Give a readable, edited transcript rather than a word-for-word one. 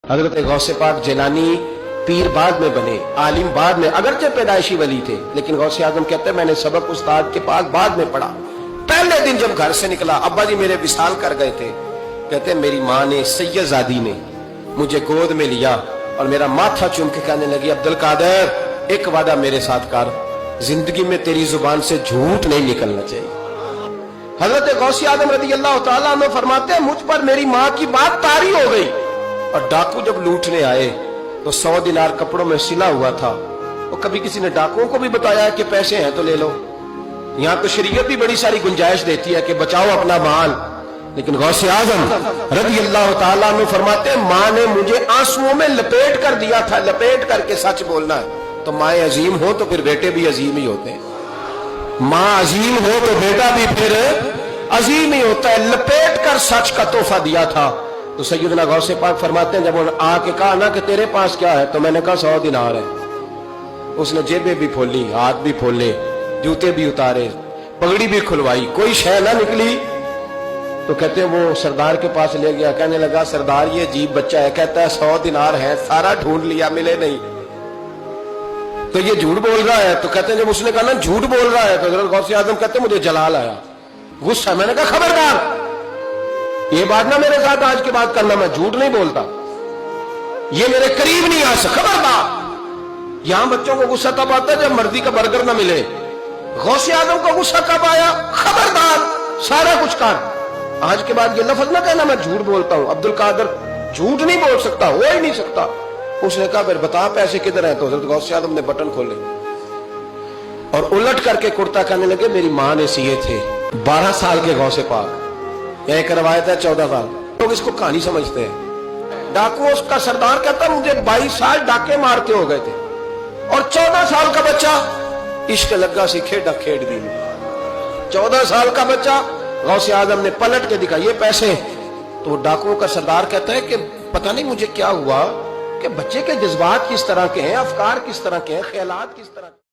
حضرت غوث پاک جیلانی پیر بعد میں بنے، عالم بعد میں، اگرچہ پیدائشی ولی تھے، لیکن غوث اعظم کہتے ہیں میں نے سبق استاد کے پاس بعد میں پڑھا۔ پہلے دن جب گھر سے نکلا، ابا جی میرے وصال کر گئے تھے، کہتے ہیں میری ماں نے سید زادی نے مجھے گود میں لیا اور میرا ماتھا چوم کے کہنے لگی عبدالقادر ایک وعدہ میرے ساتھ کر، زندگی میں تیری زبان سے جھوٹ نہیں نکلنا چاہیے۔ حضرت غوث اعظم رضی اللہ تعالیٰ عنہ فرماتے ہیں مجھ پر میری ماں کی بات طاری ہو گئی، اور ڈاکو جب لوٹنے آئے تو 100 دینار کپڑوں میں سلا ہوا تھا۔ وہ کبھی کسی نے ڈاکوؤں کو بھی بتایا کہ پیسے ہیں تو لے لو، یہاں تو شریعت بھی بڑی ساری گنجائش دیتی ہے کہ بچاؤ اپنا مال، لیکن غوث اعظم رضی اللہ تعالیٰ عنہ فرماتے ہیں ماں نے مجھے آنسوؤں میں لپیٹ کر دیا تھا، لپیٹ کر کے سچ بولنا ہے۔ تو مائیں عظیم ہو تو پھر بیٹے بھی عظیم ہی ہوتے ہیں، ماں عظیم ہو تو بیٹا بھی پھر عظیم ہی ہوتا ہے۔ لپیٹ کر سچ کا تحفہ دیا تھا۔ تو سیدنا غوث پاک فرماتے ہیں جب انہوں نے آ کے کہا نا کہ تیرے پاس کیا ہے، تو میں نے کہا 100 دینار ہے۔ اس نے جیبیں بھی کھولی، ہاتھ بھی کھولے، جوتے بھی اتارے، پگڑی بھی کھلوائی، کوئی شے نہ نکلی۔ تو کہتے ہیں وہ سردار کے پاس لے گیا، کہنے لگا سردار یہ عجیب بچہ ہے، کہتا ہے 100 دینار ہے، سارا ڈھونڈ لیا ملے نہیں، تو یہ جھوٹ بول رہا ہے۔ تو کہتے ہیں جب اس نے کہا نا جھوٹ بول رہا ہے، تو حضرت غوث اعظم کہتے ہیں مجھے جلال آیا، غصہ، میں نے کہا خبردار یہ بات نہ میرے ساتھ آج کے بعد کرنا، میں جھوٹ نہیں بولتا، یہ میرے قریب نہیں آ سکتا، خبردار۔ یہاں بچوں کو غصہ تب آتا ہے جب مرضی کا برگر نہ ملے، غوث اعظم کو غصہ کب آیا؟ خبردار سارا کچھ کر، آج کے بعد یہ لفظ نہ کہنا میں جھوٹ بولتا ہوں، عبدالقادر جھوٹ نہیں بول سکتا، ہو ہی نہیں سکتا۔ اس نے کہا پھر بتا پیسے کدھر ہیں؟ تو حضرت غوث اعظم نے بٹن کھولے اور الٹ کر کے کرتا کہنے لگے میری ماں نے سیے تھے۔ 12 سال کے غوث پاک، ایک روایت ہے 14 سال، لوگ اس کو کہانی سمجھتے ہیں۔ ڈاکو اس کا سردار کہتا ہے مجھے 22 سال ڈاکے مارتے ہو گئے تھے، اور 14 سال کا بچہ عشق لگا سی کھیڈا کھیڑ دی، 14 سال کا بچہ۔ غوث اعظم نے پلٹ کے دکھا یہ پیسے، تو ڈاکو کا سردار کہتا ہے کہ پتہ نہیں مجھے کیا ہوا کہ بچے کے جذبات کس طرح کے ہیں، افکار کس طرح کے ہیں، خیالات کس طرح کے ہیں۔